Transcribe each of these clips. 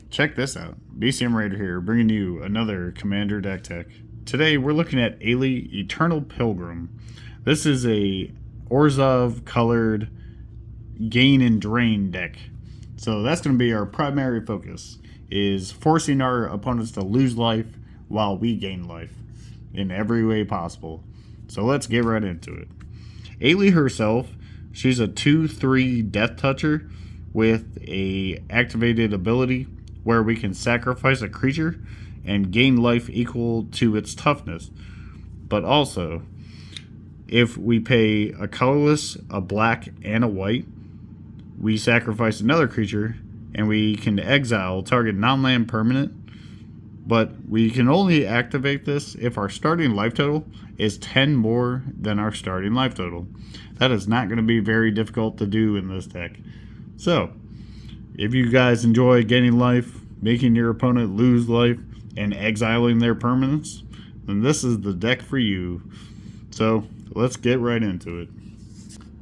Check this out. BCM Raider here, bringing you another Commander deck tech. Today we're looking at Ayli Eternal Pilgrim. This is a Orzhov colored gain and drain deck. So that's going to be our primary focus, is forcing our opponents to lose life while we gain life in every way possible. So let's get right into it. Ayli herself, she's a 2/3 Death Toucher with a activated ability where we can sacrifice a creature and gain life equal to its toughness. But also, if we pay a colorless, a black, and a white, we sacrifice another creature and we can exile target non-land permanent. But we can only activate this if our starting life total is 10 more than our starting life total. That is not going to be very difficult to do in this deck. So, if you guys enjoy gaining life, making your opponent lose life, and exiling their permanents, then this is the deck for you. So, let's get right into it.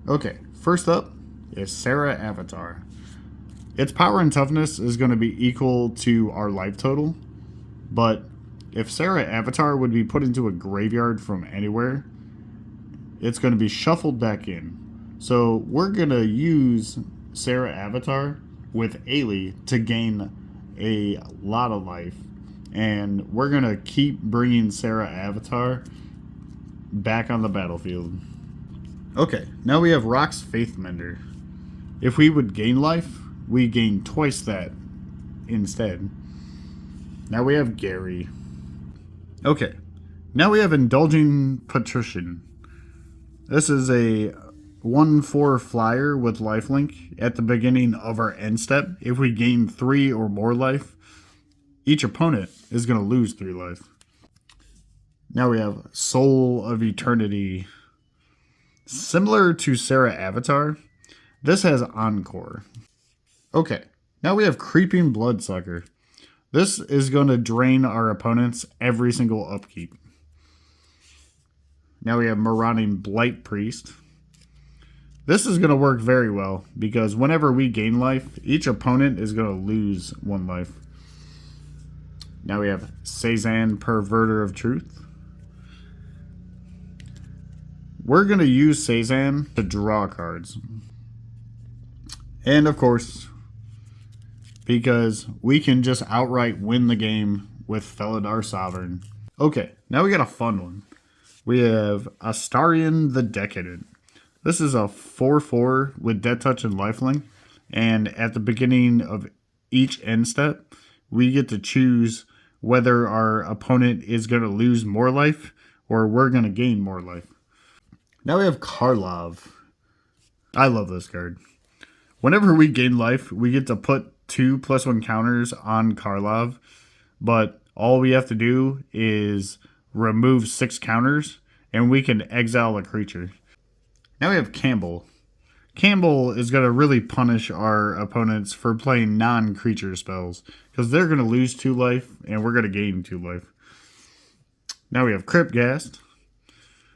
Okay, first up is Serra Avatar. Its power and toughness is going to be equal to our life total, but if Serra Avatar would be put into a graveyard from anywhere, it's going to be shuffled back in. So we're going to use Serra Avatar with Ayli to gain a lot of life, and we're going to keep bringing Serra Avatar back on the battlefield. Okay, now we have Rock's Faithmender. If we would gain life, we gain twice that instead. Now we have Gary. Okay, now we have Indulging Patrician. This is a 1/4 flyer with lifelink. At the beginning of our end step, if we gain 3 or more life, each opponent is going to lose 3 life. Now we have Soul of Eternity. Similar to Serra Avatar, this has Encore. Okay, now we have Creeping Bloodsucker. This is going to drain our opponents every single upkeep. Now we have Marauding Blight Priest. This is going to work very well because whenever we gain life, each opponent is going to lose 1 life. Now we have Cezanne, Perverter of Truth. We're going to use Cezanne to draw cards. And of course, because we can just outright win the game with Felidar Sovereign. Okay, now we got a fun one. We have Astarion the Decadent. This is a 4/4 with Death Touch and Lifelink, and at the beginning of each end step, we get to choose whether our opponent is going to lose more life or we're going to gain more life. Now we have Karlov. I love this card. Whenever we gain life, we get to put 2+1 counters on Karlov, but all we have to do is remove 6 counters and we can exile a creature. Now we have Campbell. Campbell is going to really punish our opponents for playing non-creature spells, because they're going to lose 2 life and we're going to gain 2 life. Now we have Cryptghast.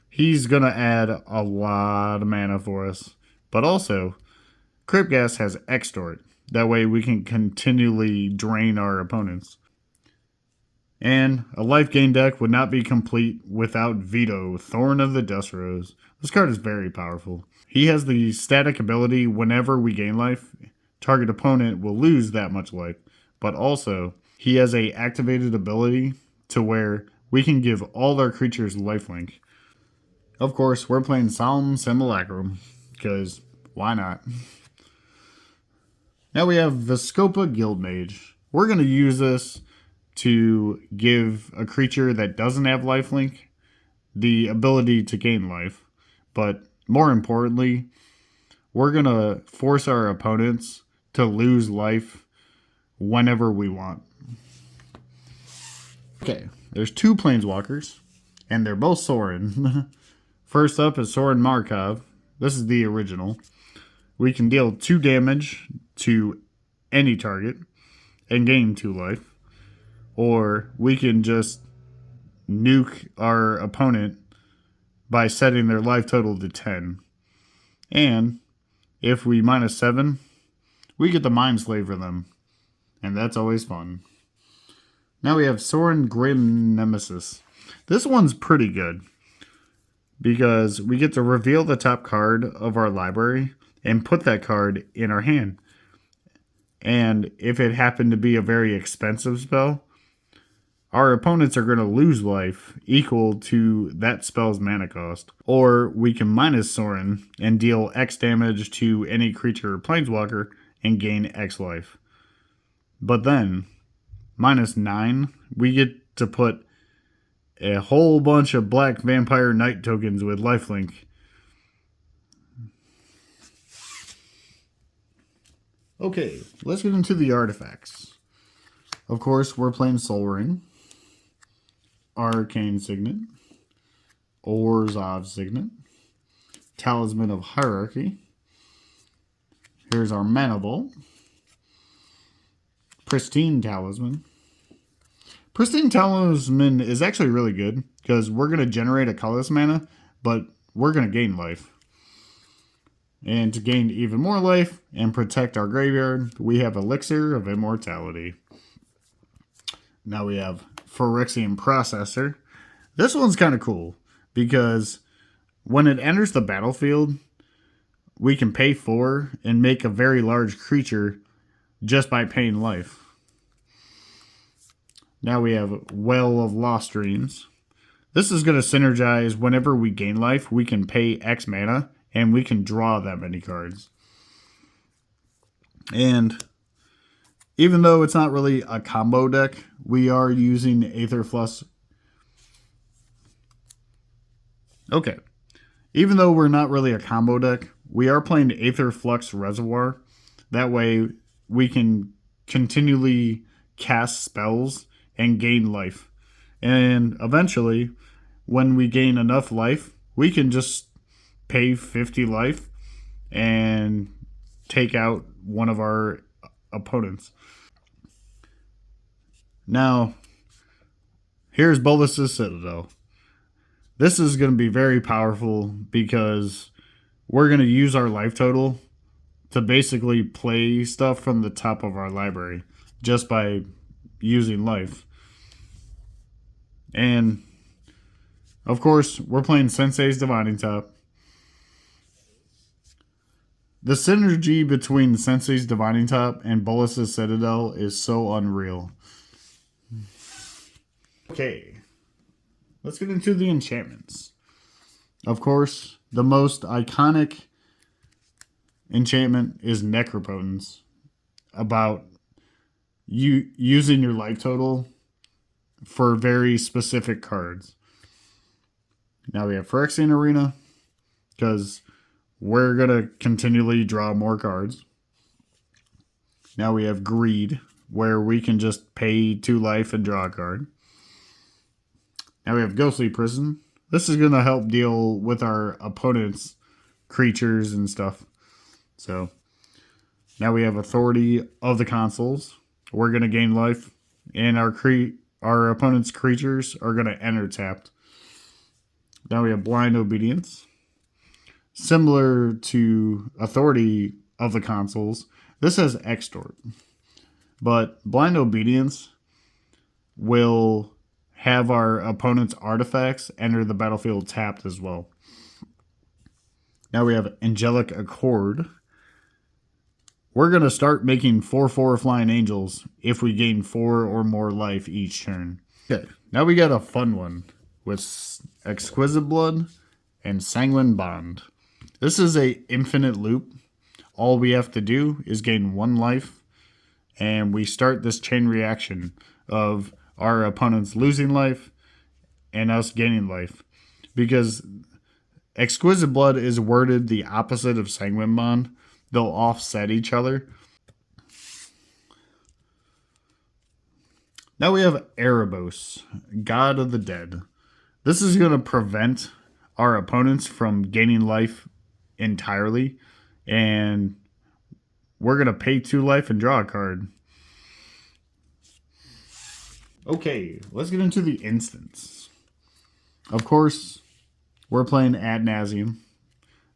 He's going to add a lot of mana for us, but also Cryptghast has Extort. That way we can continually drain our opponents. And a life gain deck would not be complete without Veto, Thorn of the Dust Rose. This card is very powerful. He has the static ability whenever we gain life, target opponent will lose that much life. But also, he has a activated ability to where we can give all our creatures lifelink. Of course, we're playing Solemn Simulacrum, because why not? Now we have Viscopa Guildmage. We're going to use this to give a creature that doesn't have lifelink the ability to gain life. But more importantly, we're going to force our opponents to lose life whenever we want. Okay, there's 2 Planeswalkers, and they're both Sorin. First up is Sorin Markov. This is the original. We can deal 2 damage to any target and gain 2 life. Or we can just nuke our opponent by setting their life total to 10. And if we -7, we get the Mind Slave for them. and that's always fun. Now we have Soren Grim Nemesis. This one's pretty good because we get to reveal the top card of our library and put that card in our hand. And if it happened to be a very expensive spell, our opponents are going to lose life equal to that spell's mana cost. Or we can minus Soren and deal X damage to any creature or planeswalker and gain X life. But then, -9, we get to put a whole bunch of black vampire knight tokens with lifelink. Okay, let's get into the artifacts. Of course, we're playing Sol Ring, Arcane Signet, Orzhov Signet, Talisman of Hierarchy. Here's our Mana Bolt, Pristine Talisman. Pristine Talisman is actually really good because we're going to generate a colorless mana, but we're going to gain life. And to gain even more life and protect our graveyard, we have Elixir of Immortality. Now we have Phyrexian Processor. This one's kind of cool because when it enters the battlefield, we can pay 4 and make a very large creature just by paying life. Now we have Well of Lost Dreams. This is going to synergize whenever we gain life, we can pay X mana and we can draw that many cards. And even though it's not really a combo deck, we are using Aetherflux. Okay. Even though we're not really a combo deck, we are playing Aetherflux Reservoir. That way we can continually cast spells and gain life. And eventually, when we gain enough life, we can just pay 50 life and take out one of our opponents. Now, here's Bolas's Citadel. This is going to be very powerful because we're going to use our life total to basically play stuff from the top of our library just by using life. And, of course, we're playing Sensei's Divining Top. The synergy between Sensei's Divining Top and Bolas's Citadel is so unreal. Okay, let's get into the enchantments. Of course, the most iconic enchantment is Necropotence, about you using your life total for very specific cards. Now we have Phyrexian Arena, because we're going to continually draw more cards. Now we have Greed, where we can just pay 2 life and draw a card. Now we have Ghostly Prison. This is going to help deal with our opponent's creatures and stuff. So, now we have Authority of the Consuls. We're going to gain life, and our opponent's creatures are going to enter tapped. Now we have Blind Obedience. Similar to Authority of the Consuls, this has Extort. But Blind Obedience will have our opponent's artifacts enter the battlefield tapped as well. Now we have Angelic Accord. We're going to start making 4/4 Flying Angels if we gain 4 or more life each turn. Okay, now we got a fun one with Exquisite Blood and Sanguine Bond. This is a infinite loop. All we have to do is gain 1 life, and we start this chain reaction of our opponents losing life and us gaining life. Because Exquisite Blood is worded the opposite of Sanguine Bond. They'll offset each other. Now we have Erebos, God of the Dead. This is going to prevent our opponents from gaining life entirely. And we're going to pay 2 life and draw a card. Okay, let's get into the instants. Of course, we're playing Ad Nauseam.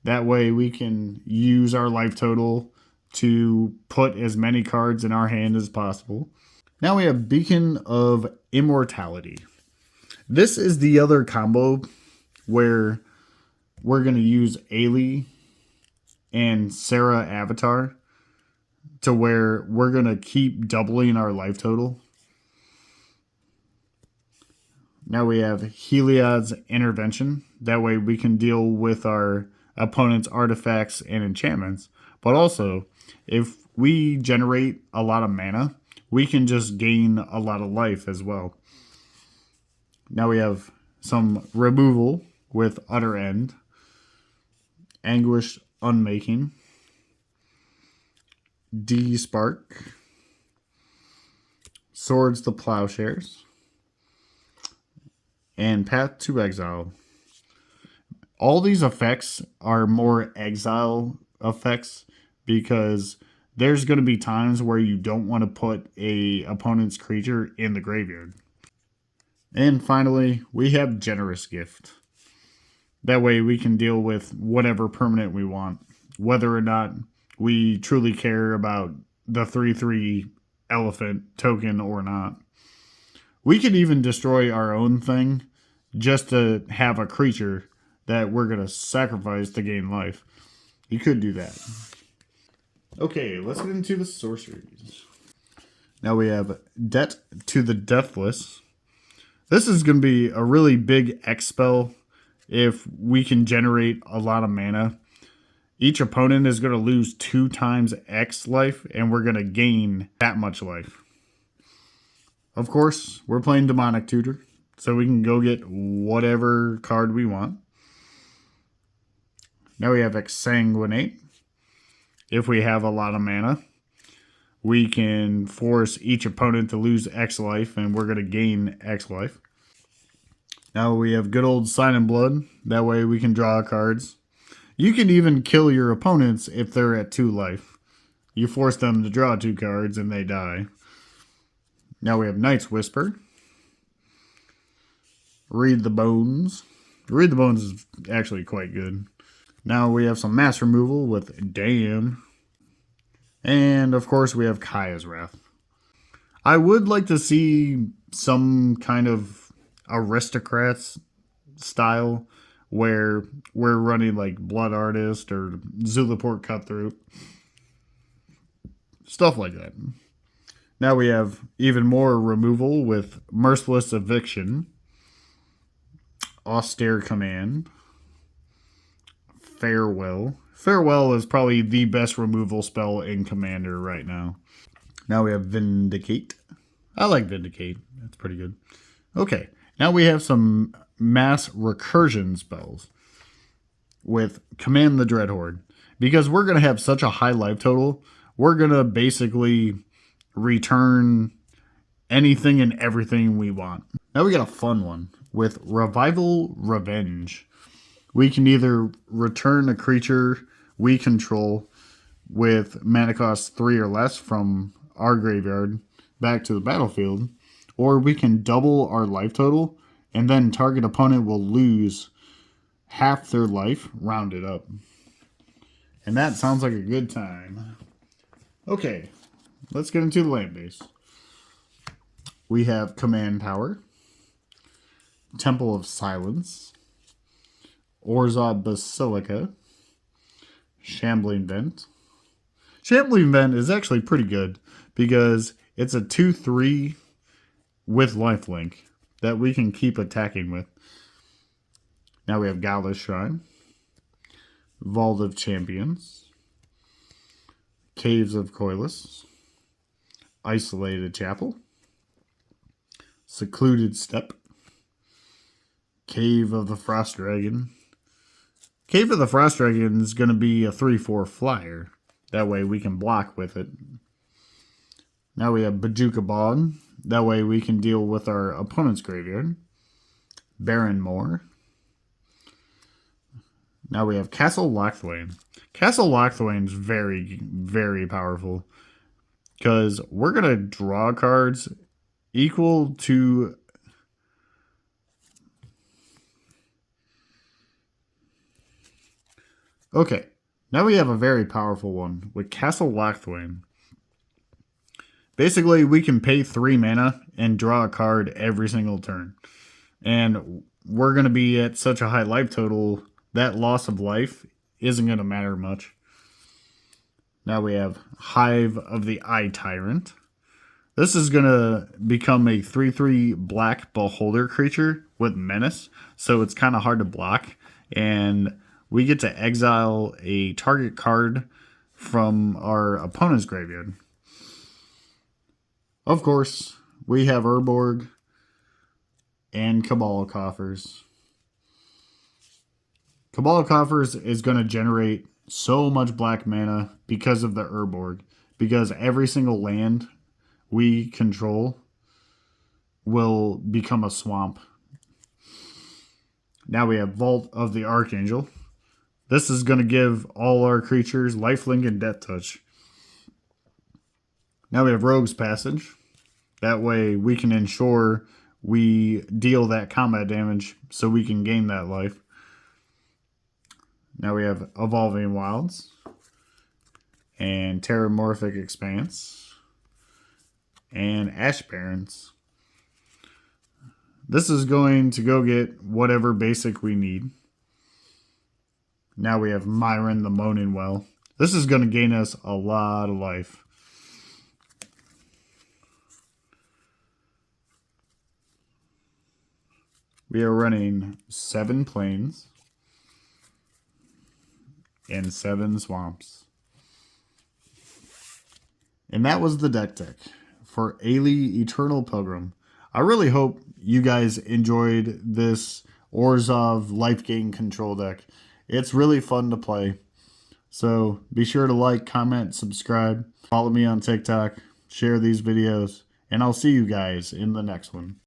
That way we can use our life total to put as many cards in our hand as possible. Now we have Beacon of Immortality. This is the other combo where we're going to use Ayli and Sarah Avatar to where we're going to keep doubling our life total. Now we have Heliod's Intervention. That way we can deal with our opponent's artifacts and enchantments. But also, if we generate a lot of mana, we can just gain a lot of life as well. Now we have some removal with Utter End, Anguished Unmaking, D-Spark, Swords to Plowshares, and Path to Exile. All these effects are more exile effects because there's going to be times where you don't want to put a opponent's creature in the graveyard. And finally, we have Generous Gift. That way we can deal with whatever permanent we want, whether or not we truly care about the 3/3 elephant token or not. We could even destroy our own thing just to have a creature that we're going to sacrifice to gain life. You could do that. Okay, let's get into the sorceries. Now we have Debt to the Deathless. This is going to be a really big X spell if we can generate a lot of mana. Each opponent is going to lose 2 times X life, and we're going to gain that much life. Of course, we're playing Demonic Tutor, so we can go get whatever card we want. Now we have Exsanguinate. If we have a lot of mana, we can force each opponent to lose X life, and we're going to gain X life. Now we have good old Sign in Blood. That way we can draw cards. You can even kill your opponents if they're at 2 life. You force them to draw 2 cards and they die. Now we have Night's Whisper. Read the Bones. Read the Bones is actually quite good. Now we have some mass removal with Damn. And of course we have Kaya's Wrath. I would like to see some kind of Aristocrats style where we're running like Blood Artist or Zulaport Cutthroat. Stuff like that. Now we have even more removal with Merciless Eviction, Austere Command, Farewell. Farewell is probably the best removal spell in Commander right now. Now we have Vindicate. I like Vindicate. That's pretty good. Okay, now we have some mass recursion spells with Command the Dreadhorde. Because we're going to have such a high life total, we're going to basically return anything and everything we want. Now we got a fun one with Revival Revenge. We can either return a creature we control with mana cost 3 or less from our graveyard back to the battlefield, or we can double our life total and then target opponent will lose half their life rounded up. And that sounds like a good time. Okay, let's get into the land base. We have Command Tower, Temple of Silence, Orzhov Basilica, Shambling Vent. Shambling Vent is actually pretty good because it's a 2/3 with lifelink that we can keep attacking with. Now we have Gala's Shrine, Vault of Champions, Caves of Coilus, Isolated Chapel, Secluded Step, Cave of the Frost Dragon. Cave of the Frost Dragon is going to be a 3/4 flyer. That way we can block with it. Now we have Bajuka Bog. That way we can deal with our opponent's graveyard. Baron Moor. Now we have Castle Lochthwain. Castle Lochthwain is very, very powerful. Because we're going to draw cards equal to... Okay, Now we have a very powerful one with Castle Lacthwain. Basically, we can pay 3 mana and draw a card every single turn. And we're going to be at such a high life total, that loss of life isn't going to matter much. Now we have Hive of the Eye Tyrant. This is going to become a 3/3 black beholder creature with menace, so it's kind of hard to block. And we get to exile a target card from our opponent's graveyard. Of course, we have Urborg and Cabal Coffers. Cabal Coffers is going to generate so much black mana because of the Urborg. Because every single land we control will become a swamp. Now we have Vault of the Archangel. This is going to give all our creatures lifelink and death touch. Now we have Rogue's Passage. That way we can ensure we deal that combat damage so we can gain that life. Now we have Evolving Wilds and Terramorphic Expanse and Ash Barrens. This is going to go get whatever basic we need. Now we have Myron the Moaning Well. This is going to gain us a lot of life. We are running 7 plains and 7 swamps. And that was the deck for Ayli Eternal Pilgrim. I really hope you guys enjoyed this Orzhov lifegain control deck. It's really fun to play. So be sure to like, comment, subscribe, follow me on TikTok, share these videos, and I'll see you guys in the next one.